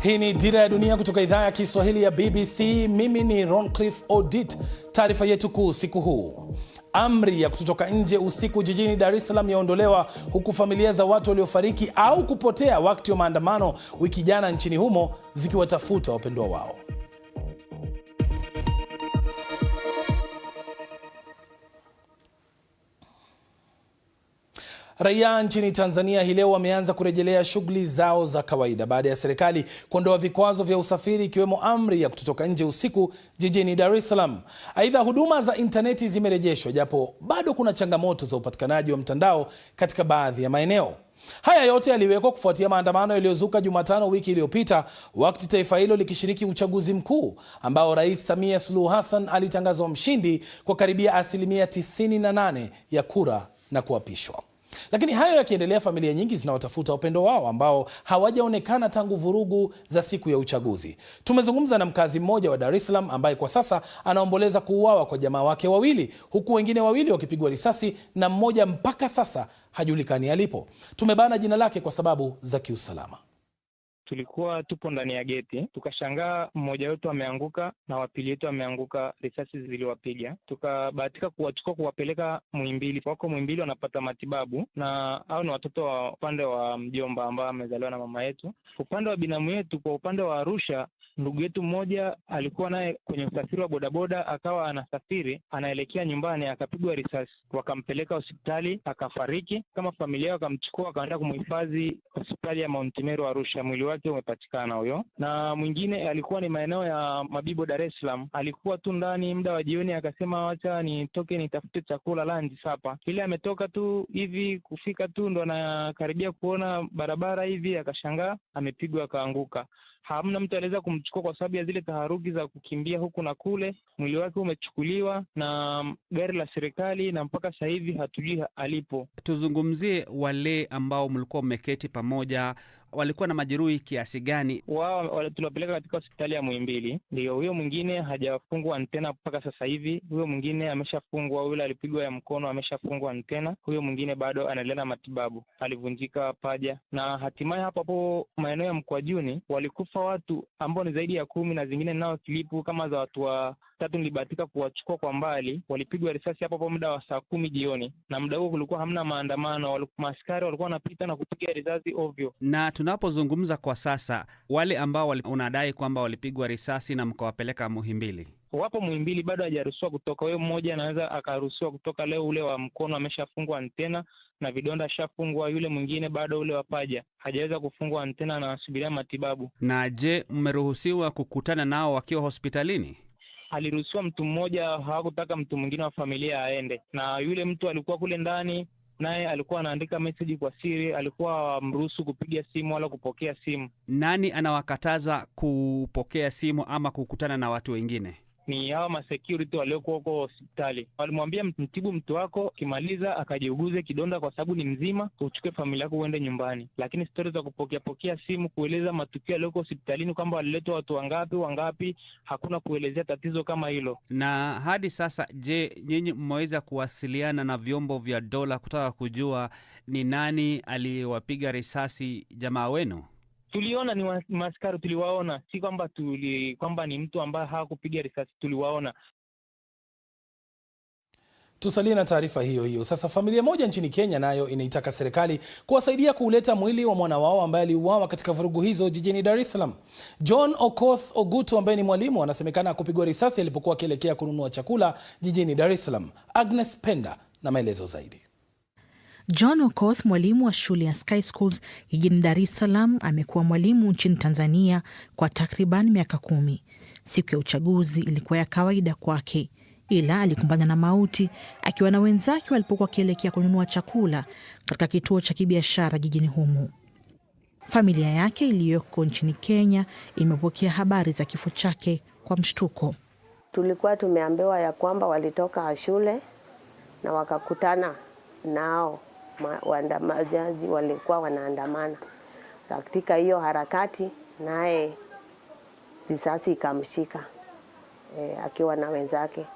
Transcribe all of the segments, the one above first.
Hii ni Dira ya Dunia kutoka idhaa ya Kiswahili ya BBC. Mimi ni Roncliffe Odit. Taarifa yetu kuu siku huu: amri ya kutotoka nje usiku jijini Dar es Salaam yaondolewa, huku familia za watu waliofariki au kupotea wakati wa maandamano wiki jana nchini humo zikiwatafuta wapendwa wao. Raia nchini Tanzania hii leo wameanza kurejelea shughuli zao za kawaida baada ya serikali kuondoa vikwazo vya usafiri, ikiwemo amri ya kutotoka nje usiku jijini Dar es Salaam. Aidha, huduma za intaneti zimerejeshwa, japo bado kuna changamoto za upatikanaji wa mtandao katika baadhi ya maeneo. Haya yote yaliwekwa kufuatia maandamano yaliyozuka Jumatano wiki iliyopita, wakati taifa hilo likishiriki uchaguzi mkuu ambao Rais Samia Suluhu Hassan alitangazwa mshindi kwa karibia 98% ya kura na kuapishwa. Lakini hayo yakiendelea, familia nyingi zinawatafuta wapendwa wao ambao hawajaonekana tangu vurugu za siku ya uchaguzi. Tumezungumza na mkazi mmoja wa Dar es Salaam ambaye kwa sasa anaomboleza kuuawa kwa jamaa wake wawili, huku wengine wawili wakipigwa risasi na mmoja mpaka sasa hajulikani alipo. Tumebana jina lake kwa sababu za kiusalama. Tulikuwa tupo ndani ya geti, tukashangaa mmoja wetu ameanguka na wapili wetu ameanguka, risasi ziliwapiga. Tukabahatika kuwachukua kuwapeleka Muhimbili. Wako Muhimbili wanapata matibabu, na hao ni watoto wa upande wa mjomba ambao amezaliwa na mama yetu. Upande wa binamu yetu, kwa upande wa Arusha, ndugu yetu mmoja alikuwa naye kwenye usafiri wa bodaboda, akawa anasafiri anaelekea nyumbani, akapigwa risasi, wakampeleka hospitali akafariki. Kama familia wakamchukua wakaenda kumhifadhi hospitali ya Mount Meru Arusha. Mwili wake umepatikana huyo. Na mwingine alikuwa ni maeneo ya Mabibo Dar es Salaam, alikuwa tu ndani muda wa jioni, akasema wacha nitoke nitafute chakula lunch hapa. Ile ametoka tu hivi kufika tu ndo anakaribia kuona barabara hivi, akashangaa amepigwa akaanguka. Hamna mtu aliweza kumchukua kwa sababu ya zile taharuki za kukimbia huku na kule. Mwili wake umechukuliwa na gari la serikali na mpaka sasa hivi hatujui alipo. Tuzungumzie wale ambao mlikuwa mmeketi pamoja, walikuwa na majeruhi kiasi gani? Wao tuliwapeleka katika hospitali ya Muhimbili. Ndio, huyo mwingine hajafungwa antena mpaka sasa hivi. Huyo mwingine ameshafungwa, yule alipigwa ya mkono ameshafungwa antena. Huyo mwingine bado anaendelea na matibabu, alivunjika paja. Na hatimaye hapo maeneo ya Mkwajuni walikufa watu ambao ni zaidi ya 10, na zingine nao kilipu kama za watu wa 3 nilibahatika kuwachukua kwa mbali. Walipigwa risasi hapo muda wa saa 10 jioni, na muda huo kulikuwa hamna maandamano, maaskari walikuwa wanapita na kupiga risasi ovyo. Na tunapozungumza kwa sasa, wale ambao unadai kwamba walipigwa risasi na mkawapeleka Muhimbili, wapo Muhimbili, bado hajaruhusiwa kutoka. Huyo mmoja anaweza akaruhusiwa kutoka leo, ule wa mkono ameshafungwa antena na vidonda shafungwa. Yule mwingine bado, ule wa paja hajaweza kufungwa antena na anasubiria matibabu. Na je, mmeruhusiwa kukutana nao wakiwa hospitalini? Aliruhusiwa mtu mmoja, hawakutaka mtu mwingine wa familia aende. Na yule mtu alikuwa kule ndani, naye alikuwa anaandika message kwa siri, alikuwa mruhusu kupiga simu wala kupokea simu. Nani anawakataza kupokea simu ama kukutana na watu wengine? Ni hawa ma-security waliokuwa huko hospitali. Walimwambia mtibu mtu wako, kimaliza akajiuguze kidonda kwa sababu ni mzima, uchukue familia yako uende nyumbani. Lakini stori za kupokea simu kueleza matukio yaliyoko hospitalini kwamba waliletwa watu wangapi, hakuna kuelezea tatizo kama hilo. Na hadi sasa, je, nyinyi mmeweza kuwasiliana na vyombo vya dola kutaka kujua ni nani aliwapiga risasi jamaa wenu? Tuliona ni maaskari, tuliwaona, si kwamba ni mtu ambaye hakupiga risasi, tuliwaona. Tusalie na taarifa hiyo hiyo. Sasa familia moja nchini Kenya nayo inaitaka serikali kuwasaidia kuuleta mwili wa mwana wao ambaye aliuawa katika vurugu hizo jijini Dar es Salaam. John Okoth Ogutu ambaye ni mwalimu anasemekana kupigwa risasi alipokuwa akielekea kununua chakula jijini Dar es Salaam. Agnes Penda na maelezo zaidi. John Okoth, mwalimu wa shule ya Sky Schools jijini Dar es Salaam, amekuwa mwalimu nchini Tanzania kwa takriban miaka 10. Siku ya uchaguzi ilikuwa ya kawaida kwake, ila alikumbana na mauti akiwa na wenzake walipokuwa wakielekea kununua chakula katika kituo cha kibiashara jijini humo. Familia yake iliyoko nchini Kenya imepokea habari za kifo chake kwa mshtuko. Tulikuwa tumeambiwa ya kwamba walitoka shule na wakakutana nao waandamanaji walikuwa wanaandamana. Katika hiyo harakati naye risasi ikamshika akiwa na wenzake.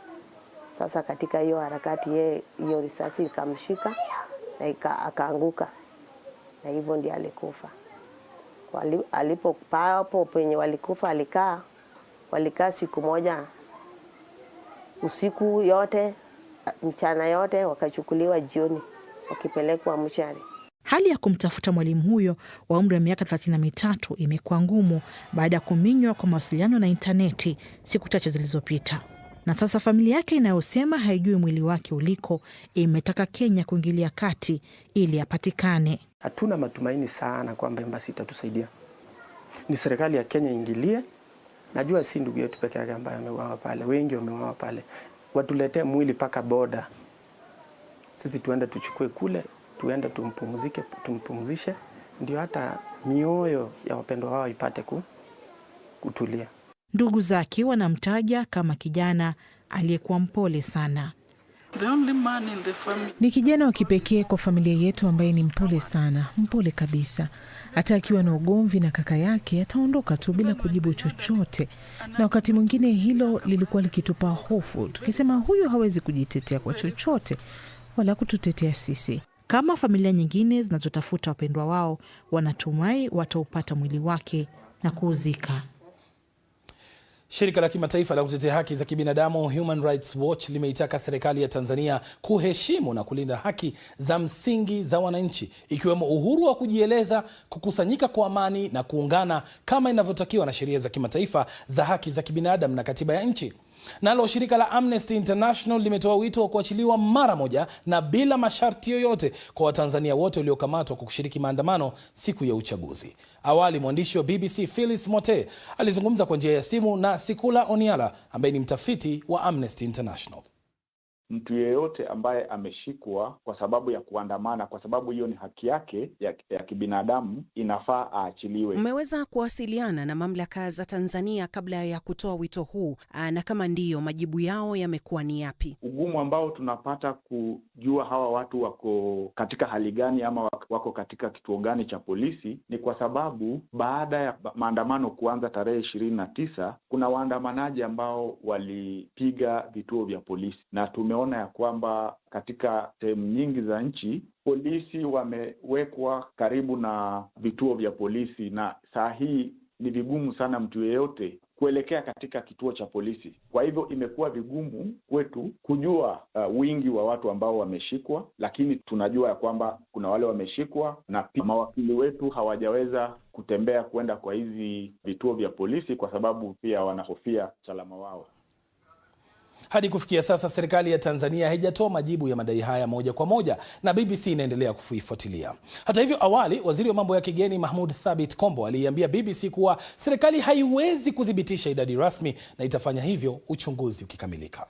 Sasa katika hiyo harakati hiyo risasi ikamshika na akaanguka, na hivyo ndiye alikufa. Alipopapo penye walikufa walikaa siku moja, usiku yote, mchana yote, wakachukuliwa jioni wakipelekwa mshari. Hali ya kumtafuta mwalimu huyo wa umri wa miaka 33 imekuwa ngumu baada ya kuminywa kwa mawasiliano na intaneti siku chache zilizopita. Na sasa familia yake inayosema haijui mwili wake uliko imetaka Kenya kuingilia kati ili apatikane. Hatuna matumaini sana kwamba embassy itatusaidia. Ni serikali ya Kenya ingilie. Najua si ndugu yetu peke yake ambaye ameuawa pale, wengi wameuawa pale. Watuletee mwili paka boda. Sisi tuende tuchukue kule, tuende tumpumzishe, ndio hata mioyo ya wapendwa wao ipate kutulia. Ndugu zake wanamtaja kama kijana aliyekuwa mpole sana. Ni kijana wa kipekee kwa familia yetu ambaye ni mpole sana, mpole kabisa. Hata akiwa na ugomvi na kaka yake ataondoka tu bila kujibu chochote. Na wakati mwingine hilo lilikuwa likitupa hofu, tukisema huyu hawezi kujitetea kwa chochote wala kututetea sisi. Kama familia nyingine zinazotafuta wapendwa wao, wanatumai wataupata mwili wake na kuuzika. Shirika la kimataifa la kutetea haki za kibinadamu Human Rights Watch limeitaka serikali ya Tanzania kuheshimu na kulinda haki za msingi za wananchi, ikiwemo uhuru wa kujieleza, kukusanyika kwa amani na kuungana kama inavyotakiwa na sheria za kimataifa za haki za kibinadamu na katiba ya nchi. Nalo shirika la Amnesty International limetoa wito wa kuachiliwa mara moja na bila masharti yoyote kwa Watanzania wote waliokamatwa kwa kushiriki maandamano siku ya uchaguzi. Awali mwandishi wa BBC Phyllis Mote alizungumza kwa njia ya simu na Sikula Oniala ambaye ni mtafiti wa Amnesty International. Mtu yeyote ambaye ameshikwa kwa sababu ya kuandamana, kwa sababu hiyo ni haki yake ya kibinadamu, inafaa aachiliwe. Mmeweza kuwasiliana na mamlaka za Tanzania kabla ya kutoa wito huu, na kama ndiyo, majibu yao yamekuwa ni yapi? Ugumu ambao tunapata kujua hawa watu wako katika hali gani ama wako katika kituo gani cha polisi ni kwa sababu baada ya maandamano kuanza tarehe 29, kuna waandamanaji ambao walipiga vituo vya polisi, na tumeona ya kwamba katika sehemu nyingi za nchi polisi wamewekwa karibu na vituo vya polisi, na saa hii ni vigumu sana mtu yeyote kuelekea katika kituo cha polisi. Kwa hivyo imekuwa vigumu kwetu kujua wingi wa watu ambao wameshikwa, lakini tunajua ya kwamba kuna wale wameshikwa, na pia mawakili wetu hawajaweza kutembea kwenda kwa hizi vituo vya polisi kwa sababu pia wanahofia usalama wao. Hadi kufikia sasa serikali ya Tanzania haijatoa majibu ya madai haya moja kwa moja na BBC inaendelea kufuatilia. Hata hivyo, awali waziri wa mambo ya kigeni Mahmoud Thabit Kombo aliambia BBC kuwa serikali haiwezi kuthibitisha idadi rasmi na itafanya hivyo uchunguzi ukikamilika.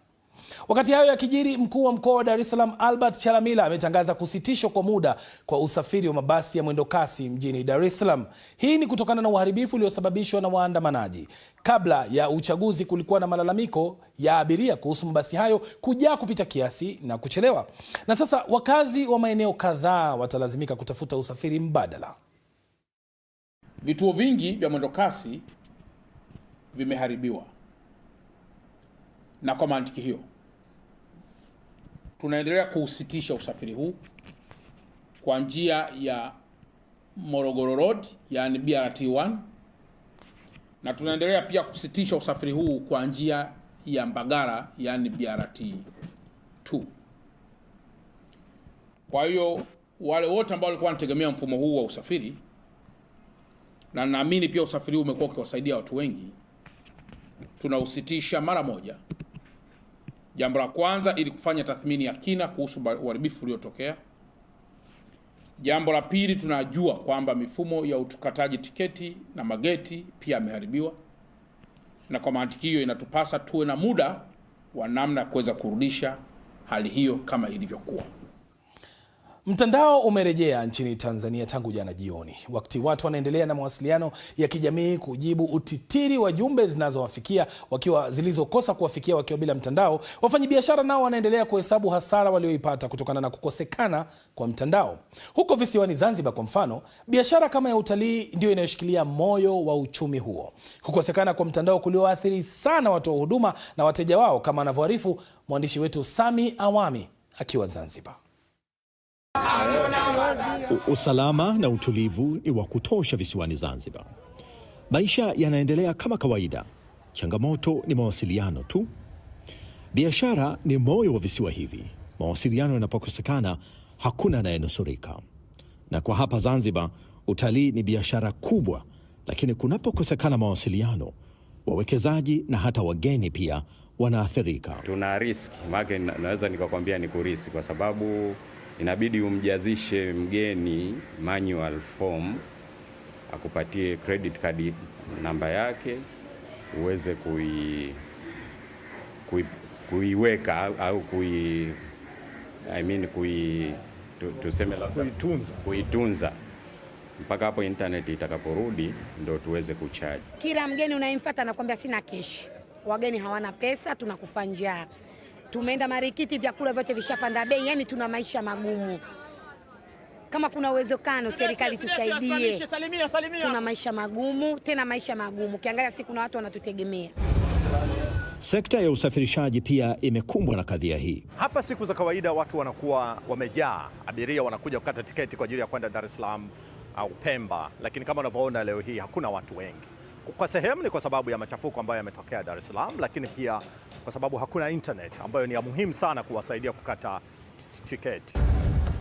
Wakati hayo yakijiri, mkuu wa mkoa wa Dar es Salaam Albert Chalamila ametangaza kusitishwa kwa muda kwa usafiri wa mabasi ya mwendo kasi mjini Dar es Salaam. Hii ni kutokana na uharibifu uliosababishwa na waandamanaji. Kabla ya uchaguzi kulikuwa na malalamiko ya abiria kuhusu mabasi hayo kujaa kupita kiasi na kuchelewa. Na sasa wakazi wa maeneo kadhaa watalazimika kutafuta usafiri mbadala. Vituo vingi vya mwendo kasi vimeharibiwa. Na kwa mantiki hiyo tunaendelea kuusitisha usafiri huu kwa njia ya Morogoro Road, yani BRT1, na tunaendelea pia kusitisha usafiri huu kwa njia ya Mbagala, yani BRT2. Kwa hiyo wale wote ambao walikuwa wanategemea mfumo huu wa usafiri, na naamini pia usafiri huu umekuwa ukiwasaidia watu wengi, tunausitisha mara moja. Jambo la kwanza, ili kufanya tathmini ya kina kuhusu uharibifu uliotokea. Jambo la pili, tunajua kwamba mifumo ya utukataji tiketi na mageti pia yameharibiwa, na kwa mantiki hiyo inatupasa tuwe na muda wa namna ya kuweza kurudisha hali hiyo kama ilivyokuwa. Mtandao umerejea nchini Tanzania tangu jana jioni, wakati watu wanaendelea na mawasiliano ya kijamii kujibu utitiri wa jumbe zilizokosa kuwafikia wakiwa bila mtandao. Wafanyabiashara nao wanaendelea kuhesabu hasara walioipata kutokana na kukosekana kwa mtandao. Huko visiwani Zanzibar kwa mfano, biashara kama ya utalii ndio inayoshikilia moyo wa uchumi huo. Kukosekana kwa mtandao kulioathiri sana watu wa huduma na wateja wao, kama anavyoarifu mwandishi wetu Sami Awami akiwa Zanzibar. Usalama na utulivu ni wa kutosha visiwani Zanzibar. Maisha yanaendelea kama kawaida. Changamoto ni mawasiliano tu. Biashara ni moyo wa visiwa hivi. Mawasiliano yanapokosekana, hakuna anayenusurika. Na kwa hapa Zanzibar, utalii ni biashara kubwa, lakini kunapokosekana mawasiliano, wawekezaji na hata wageni pia wanaathirika. Tuna riski, maana naweza nikakwambia ni kuriski, kwa sababu inabidi umjazishe mgeni manual form, akupatie credit card namba yake, uweze kuiweka au kuitunza mpaka hapo internet itakaporudi ndo tuweze kuchaji. Kila mgeni unayemfuata anakuambia sina cash. Wageni hawana pesa, tunakufa njaa. Tumeenda Marikiti, vyakula vyote vishapanda bei, yani tuna maisha magumu. Kama kuna uwezekano serikali tusaidie. Tuna maisha magumu, tena maisha magumu. Ukiangalia siku kuna watu wanatutegemea. Sekta ya usafirishaji pia imekumbwa na kadhia hii. Hapa siku za kawaida watu wanakuwa wamejaa, abiria wanakuja kukata tiketi kwa ajili ya kwenda Dar es Salaam au Pemba, lakini kama unavyoona leo hii hakuna watu wengi. Kwa sehemu ni kwa sababu ya machafuko ambayo yametokea Dar es Salaam, lakini pia kwa sababu hakuna internet ambayo ni ya muhimu sana kuwasaidia kukata tiketi.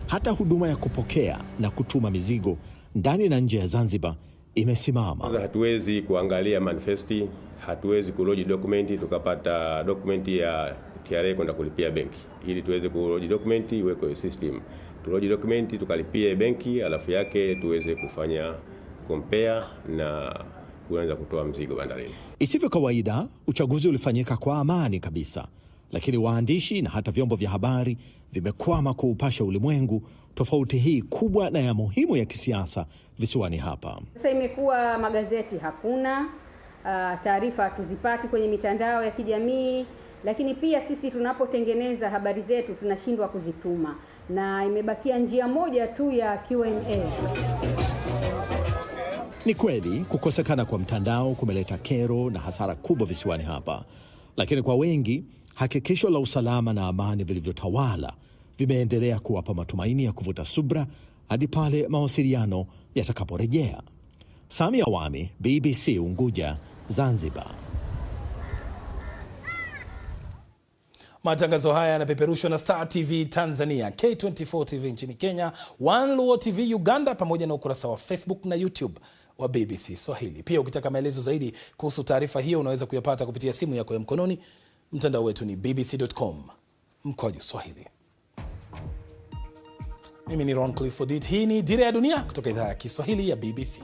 Hata huduma ya kupokea na kutuma mizigo ndani na nje ya Zanzibar imesimama. Hatuwezi kuangalia manifesti, hatuwezi kuloji dokumenti tukapata dokumenti ya TRA kwenda kulipia benki. Ili tuweze kuloji dokumenti iwekwe system. Tuloji dokumenti tukalipie benki, alafu yake tuweze kufanya compare na kuanza kutoa mzigo bandarini. Isivyo kawaida, uchaguzi ulifanyika kwa amani kabisa, lakini waandishi na hata vyombo vya habari vimekwama kuupasha ulimwengu tofauti hii kubwa na ya muhimu ya kisiasa visiwani hapa. Sasa imekuwa magazeti hakuna, taarifa hatuzipati kwenye mitandao ya kijamii, lakini pia sisi tunapotengeneza habari zetu tunashindwa kuzituma, na imebakia njia moja tu ya Q&A. Ni kweli kukosekana kwa mtandao kumeleta kero na hasara kubwa visiwani hapa, lakini kwa wengi hakikisho la usalama na amani vilivyotawala vimeendelea kuwapa matumaini ya kuvuta subra hadi pale mawasiliano yatakaporejea. Sami Awami, BBC Unguja, Zanzibar. Matangazo haya yanapeperushwa na Star TV Tanzania, K24 TV nchini Kenya, One Luo TV Uganda, pamoja na ukurasa wa Facebook na YouTube wa BBC Swahili. Pia ukitaka maelezo zaidi kuhusu taarifa hiyo unaweza kuyapata kupitia simu yako ya mkononi. Mtandao wetu ni bbc.com/Swahili. Mimi ni Ron Clifford. Hii ni Dira ya Dunia kutoka idhaa ya Kiswahili ya BBC.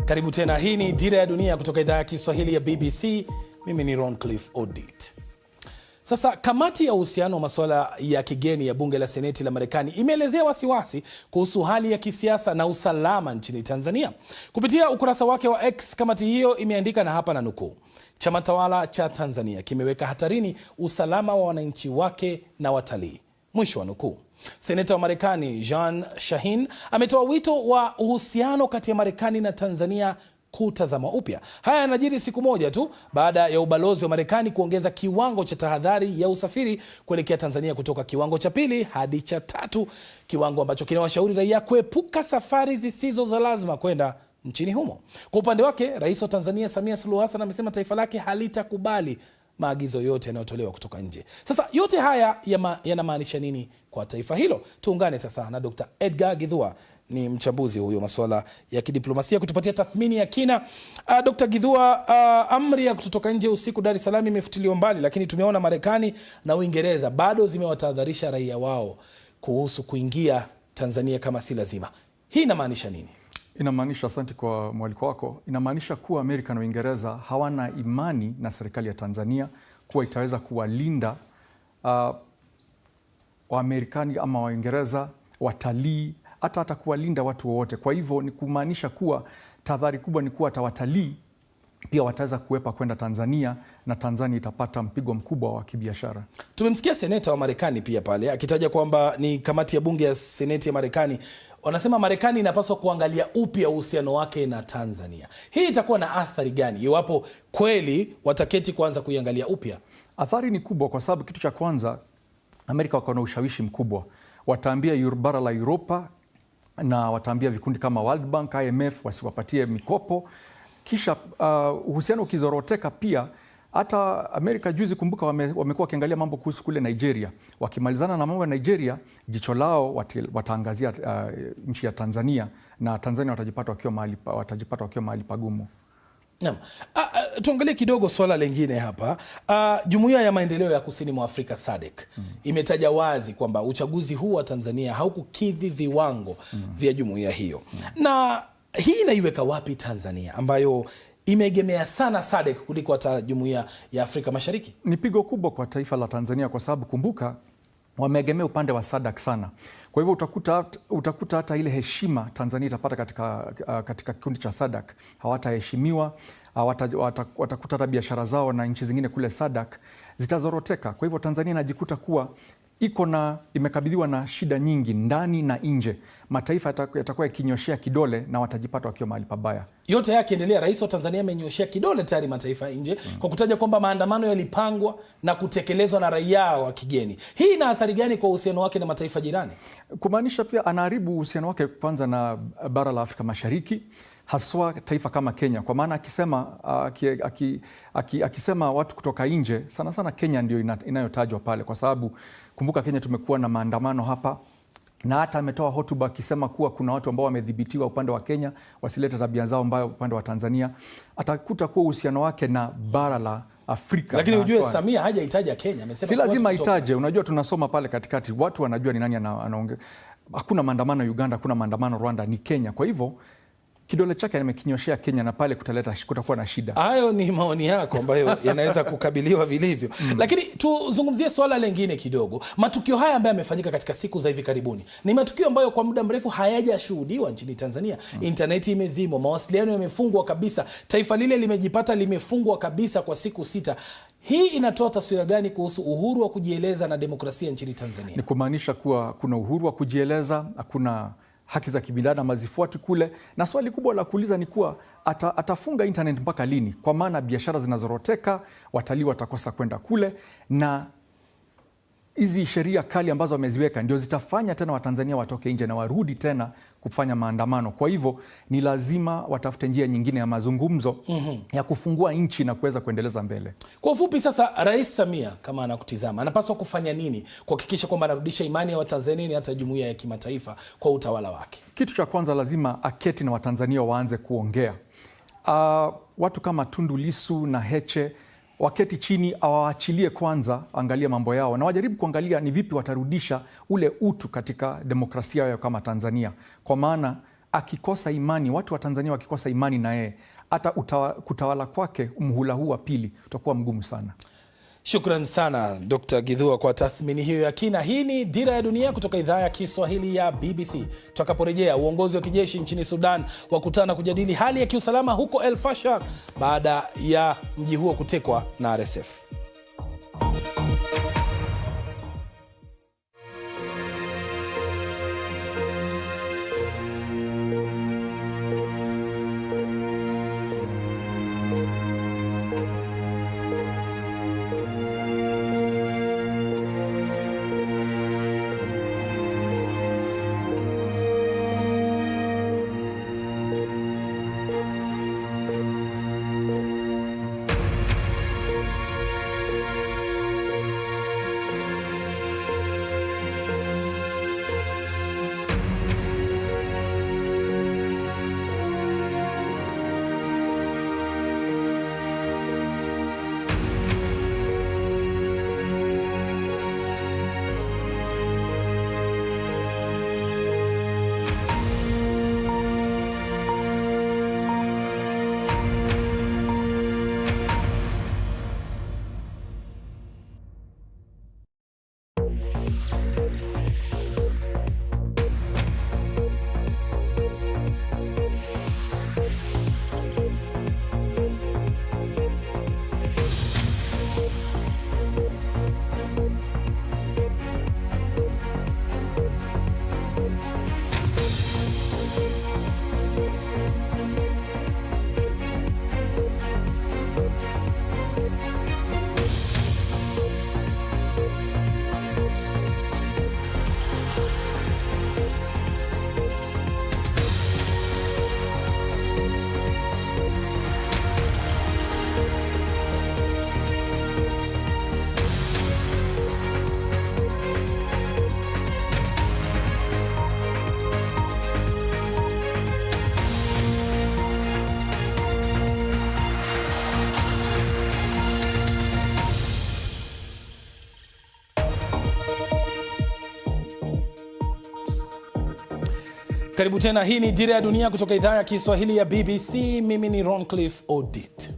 Karibu tena, hii ni Dira ya Dunia kutoka idhaa ya Kiswahili ya BBC. Mimi ni Roncliffe Odit. Sasa kamati ya uhusiano wa masuala ya kigeni ya bunge la seneti la Marekani imeelezea wasiwasi kuhusu hali ya kisiasa na usalama nchini Tanzania. Kupitia ukurasa wake wa X, kamati hiyo imeandika, na hapa na nukuu: chama tawala cha Tanzania kimeweka hatarini usalama wa wananchi wake na watalii, mwisho wa nukuu. Seneta wa Marekani Jean Shaheen ametoa wito wa uhusiano kati ya Marekani na Tanzania kutazama upya. Haya yanajiri siku moja tu baada ya ubalozi wa Marekani kuongeza kiwango cha tahadhari ya usafiri kuelekea Tanzania kutoka kiwango cha 2 hadi cha 3, kiwango ambacho kinawashauri raia kuepuka safari zisizo za lazima kwenda nchini humo. Kwa upande wake, Rais wa Tanzania Samia Suluhu Hassan amesema taifa lake halitakubali maagizo yote yanayotolewa kutoka nje. Sasa yote haya yanamaanisha nini kwa taifa hilo? Tuungane sasa na Dr. Edgar Githua, ni mchambuzi huyo masuala ya kidiplomasia, kutupatia tathmini ya kina. Dr. Githua, amri ya kutotoka nje usiku Dar es Salaam imefutiliwa mbali, lakini tumeona Marekani na Uingereza bado zimewatahadharisha raia wao kuhusu kuingia Tanzania kama si lazima. Hii inamaanisha nini? Inamaanisha, asante kwa mwaliko wako, inamaanisha kuwa Amerika na Uingereza hawana imani na serikali ya Tanzania kuwa itaweza kuwalinda Waamerikani ama Waingereza, watalii, hata kuwalinda watu wowote. Kwa hivyo ni kumaanisha kuwa tahadhari kubwa ni kuwa hata watalii pia wataweza kuwepa kwenda Tanzania, na Tanzania itapata mpigo mkubwa wa kibiashara. Tumemsikia seneta wa Marekani pia pale akitaja kwamba ni kamati ya bunge ya seneti ya Marekani wanasema Marekani inapaswa kuangalia upya uhusiano wake na Tanzania. Hii itakuwa na athari gani iwapo kweli wataketi kuanza kuiangalia upya? Athari ni kubwa kwa sababu kitu cha kwanza, Amerika wako na ushawishi mkubwa. Wataambia bara la Europa na wataambia vikundi kama World Bank, IMF wasiwapatie mikopo. Kisha uhusiano ukizoroteka pia, hata Amerika juzi, kumbuka, wamekuwa wakiangalia mambo kuhusu kule Nigeria. Wakimalizana na mambo ya Nigeria, jicho lao wataangazia nchi ya Tanzania, na Tanzania watajipata wakiwa mahali pagumu. Naam. Tuangalie kidogo swala lingine hapa. Jumuiya ya maendeleo ya kusini mwa Afrika SADC imetaja wazi kwamba uchaguzi huu wa Tanzania haukukidhi viwango vya jumuiya hiyo. Na hii inaiweka wapi Tanzania ambayo imeegemea sana SADC kuliko hata jumuiya ya Afrika Mashariki? Ni pigo kubwa kwa taifa la Tanzania kwa sababu kumbuka, wameegemea upande wa SADC sana. Kwa hivyo utakuta hata ile heshima Tanzania itapata katika kikundi cha SADC hawataheshimiwa. Watakuta hata biashara zao na nchi zingine kule SADC zitazoroteka. Kwa hivyo Tanzania inajikuta kuwa imekabidhiwa na shida nyingi ndani na nje. Mataifa yatakuwa yakinyoshea kidole na watajipata wakiwa mahali pabaya. Yote haya yakiendelea, Rais wa Tanzania amenyoshea kidole tayari mataifa nje kwa kutaja kwamba maandamano yalipangwa na kutekelezwa na raia wa kigeni. Hii ina athari gani kwa uhusiano wake na mataifa jirani? Kumaanisha pia anaharibu uhusiano wake kwanza na bara la Afrika Mashariki, haswa taifa kama Kenya, kwa maana akisema watu kutoka nje, sana sana Kenya ndio inayotajwa pale, kwa sababu kumbuka Kenya tumekuwa na maandamano hapa, na hata ametoa hotuba akisema kuwa kuna watu ambao wamedhibitiwa upande wa Kenya wasilete tabia zao mbaya upande wa Tanzania. Atakuta kuwa uhusiano wake na bara la Afrika. Lakini ujue Samia hajaitaja Kenya, amesema si lazima itaje. Unajua tunasoma pale katikati, watu wanajua ni nani anaongea. Hakuna maandamano Uganda, hakuna maandamano Rwanda, ni Kenya. Kwa hivyo kidole chake amekinyoshea Kenya, na pale kutakuwa na shida. Hayo ni maoni yako ambayo yanaweza kukabiliwa vilivyo. Lakini tuzungumzie swala lingine kidogo. Matukio haya ambayo yamefanyika katika siku za hivi karibuni ni matukio ambayo kwa muda mrefu hayajashuhudiwa nchini Tanzania. Interneti imezimwa, mawasiliano yamefungwa kabisa, taifa lile limejipata limefungwa kabisa kwa siku 6. Hii inatoa taswira gani kuhusu uhuru wa kujieleza na demokrasia nchini Tanzania? Ni kumaanisha kuwa kuna uhuru wa kujieleza, hakuna haki za kibinadamu hazifuatwi kule, na swali kubwa la kuuliza ni kuwa atafunga internet mpaka lini? Kwa maana biashara zinazoroteka, watalii watakosa kwenda kule, na hizi sheria kali ambazo wameziweka ndio zitafanya tena Watanzania watoke nje na warudi tena kufanya maandamano. Kwa hivyo ni lazima watafute njia nyingine ya mazungumzo ya kufungua nchi na kuweza kuendeleza mbele. Kwa ufupi sasa, Rais Samia kama anakutizama, anapaswa kufanya nini kuhakikisha kwamba anarudisha imani ya Watanzania na hata jumuiya ya kimataifa kwa utawala wake? Kitu cha kwanza, lazima aketi na Watanzania waanze kuongea. Watu kama Tundu Lissu na Heche waketi chini, awaachilie kwanza, angalia mambo yao, na wajaribu kuangalia ni vipi watarudisha ule utu katika demokrasia yao kama Tanzania. Kwa maana akikosa imani, watu wa Tanzania wakikosa imani na yeye, hata kutawala kwake mhula huu wa pili utakuwa mgumu sana. Shukran sana Dr. Githua kwa tathmini hiyo ya kina. Hii ni Dira ya Dunia kutoka idhaa ya Kiswahili ya BBC. Tutakaporejea, uongozi wa kijeshi nchini Sudan wakutana kujadili hali ya kiusalama huko El Fasher baada ya mji huo kutekwa na RSF. Karibu tena, hii ni Dira ya Dunia kutoka idhaa ya Kiswahili ya BBC. Mimi ni Roncliffe Odit.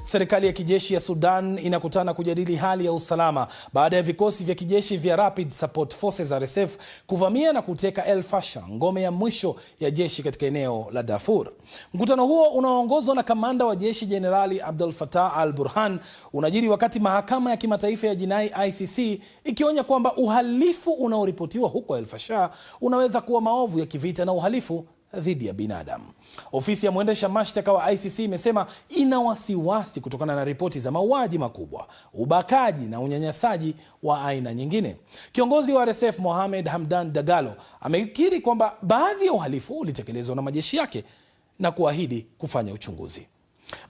Serikali ya kijeshi ya Sudan inakutana kujadili hali ya usalama baada ya vikosi vya kijeshi vya Rapid Support Forces RSF kuvamia na kuteka El Fasher, ngome ya mwisho ya jeshi katika eneo la Darfur. Mkutano huo unaoongozwa na kamanda wa jeshi Jenerali Abdel Fattah al-Burhan unajiri wakati mahakama ya kimataifa ya jinai ICC ikionya kwamba uhalifu unaoripotiwa huko El Fasher unaweza kuwa maovu ya kivita na uhalifu dhidi ya binadamu. Ofisi ya mwendesha mashtaka wa ICC imesema ina wasiwasi kutokana na ripoti za mauaji makubwa, ubakaji na unyanyasaji wa aina nyingine. Kiongozi wa RSF Mohamed Hamdan Dagalo amekiri kwamba baadhi ya uhalifu ulitekelezwa na majeshi yake na kuahidi kufanya uchunguzi.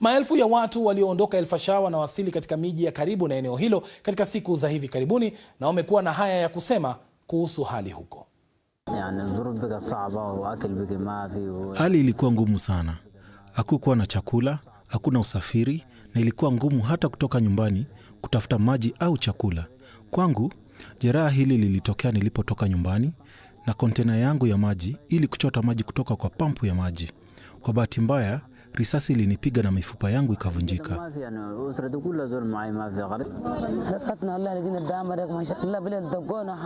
Maelfu ya watu walioondoka El Fasher wanawasili katika miji ya karibu na eneo hilo katika siku za hivi karibuni na wamekuwa na haya ya kusema kuhusu hali huko. Hali ilikuwa ngumu sana. Hakukuwa na chakula, hakuna usafiri na ilikuwa ngumu hata kutoka nyumbani kutafuta maji au chakula. Kwangu, jeraha hili lilitokea nilipotoka nyumbani na kontena yangu ya maji ili kuchota maji kutoka kwa pampu ya maji. Kwa bahati mbaya, risasi ilinipiga na mifupa yangu ikavunjika.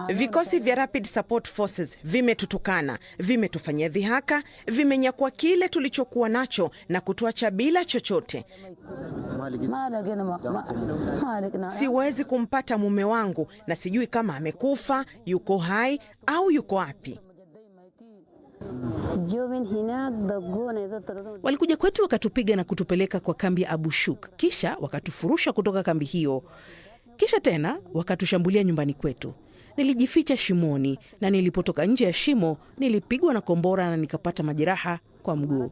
Vikosi vya Rapid Support Forces vimetutukana, vimetufanyia dhihaka, vimenyakua kile tulichokuwa nacho na kutuacha bila chochote. Siwezi kumpata mume wangu na sijui kama amekufa, yuko hai au yuko wapi. Walikuja kwetu wakatupiga na kutupeleka kwa kambi ya Abu Shuk, kisha wakatufurusha kutoka kambi hiyo, kisha tena wakatushambulia nyumbani kwetu. Nilijificha shimoni na nilipotoka nje ya shimo nilipigwa na kombora na nikapata majeraha kwa mguu.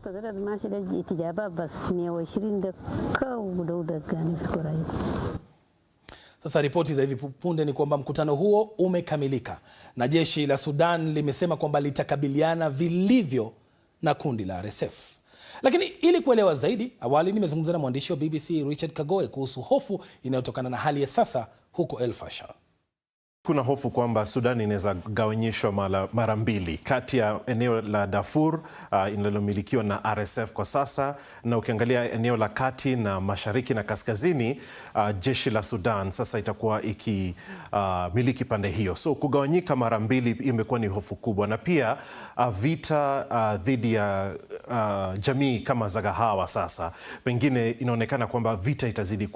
Sasa ripoti za hivi punde ni kwamba mkutano huo umekamilika na jeshi la Sudan limesema kwamba litakabiliana vilivyo na kundi la RSF. Lakini ili kuelewa zaidi, awali nimezungumza na mwandishi wa BBC Richard Kagoe kuhusu hofu inayotokana na hali ya sasa huko El Fasher. kuna hofu kwamba Sudan inaweza gawanyishwa mara mbili kati ya eneo la Darfur linalomilikiwa na RSF kwa sasa, na ukiangalia eneo la kati na mashariki na kaskazini, jeshi la Sudan sasa itakuwa ikimiliki pande hiyo. So kugawanyika mara mbili imekuwa ni hofu kubwa, na pia vita dhidi ya jamii kama Zagahawa sasa pengine inaonekana kwamba vita itazidi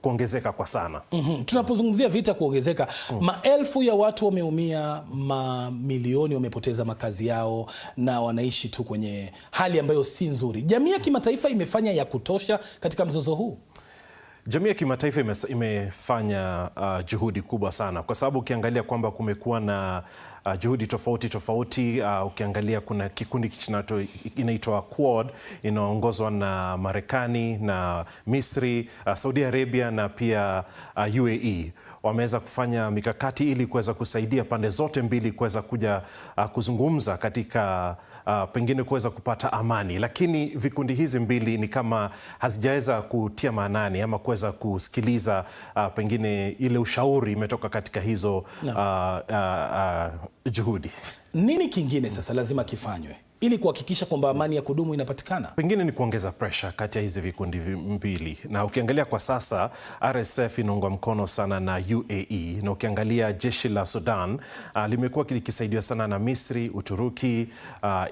kuongezeka kwa sana. Tunapozungumzia vita kuongezeka, maelfu ya watu wameumia, mamilioni wamepoteza makazi yao na wanaishi tu kwenye hali ambayo si nzuri. Jamii ya kimataifa imefanya ya kutosha katika mzozo huu? Jamii ya kimataifa imefanya juhudi kubwa sana, kwa sababu ukiangalia kwamba kumekuwa na juhudi tofauti. Ukiangalia kuna kikundi inaitwa Quad, inaongozwa na Marekani na Misri, Saudi Arabia na pia UAE. Wameweza kufanya mikakati ili kuweza kusaidia pande zote mbili kuweza kuja kuzungumza katika pengine kuweza kupata amani, lakini vikundi hizi mbili ni kama hazijaweza kutia maanani ama kuweza kusikiliza pengine ile ushauri imetoka katika hizo juhudi. Nini kingine sasa lazima kifanywe ili kuhakikisha kwamba amani ya kudumu inapatikana? Pengine ni kuongeza pressure kati ya hizi vikundi mbili, na ukiangalia kwa sasa RSF inaungwa mkono sana na UAE, na ukiangalia jeshi la Sudan limekuwa likisaidiwa sana na Misri, Uturuki,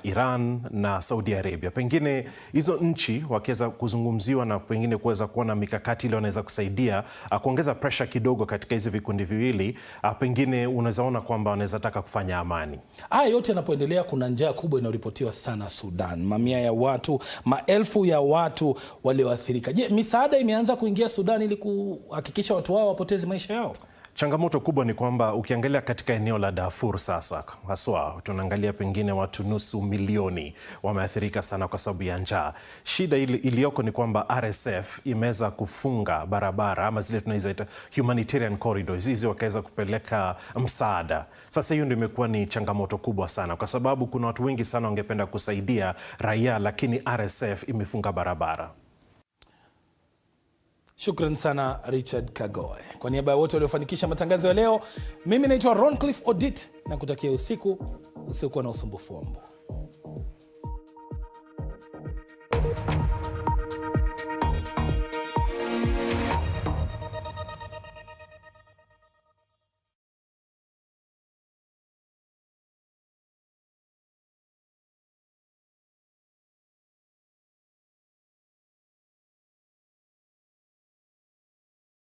Iran na Saudi Arabia. Pengine hizo nchi wakiweza kuzungumziwa na pengine kuweza kuona mikakati ile wanaweza kusaidia kuongeza pressure kidogo katika hizi vikundi viwili, pengine unaweza ona kwamba wanaweza taka kufanya amani. Haya yote yanapoendelea, kuna njaa kubwa inaripotiwa sana Sudan. Mamia ya watu, maelfu ya watu walioathirika. Je, misaada imeanza kuingia Sudan ili kuhakikisha watu wao wapoteze maisha yao? Changamoto kubwa ni kwamba ukiangalia katika eneo la Darfur sasa, haswa tunaangalia pengine watu 500,000 wameathirika sana kwa sababu ya njaa. Shida iliyoko ni kwamba RSF imeweza kufunga barabara ama zile tunaziita humanitarian corridors, hizi wakaweza kupeleka msaada. Sasa hiyo ndio imekuwa ni changamoto kubwa sana, kwa sababu kuna watu wengi sana wangependa kusaidia raia, lakini RSF imefunga barabara. Shukran sana Richard Kagoe. Kwa niaba ya wote waliofanikisha matangazo ya leo, mimi naitwa Roncliffe Odit na kutakia usiku usiokuwa na usumbufu wa mbu.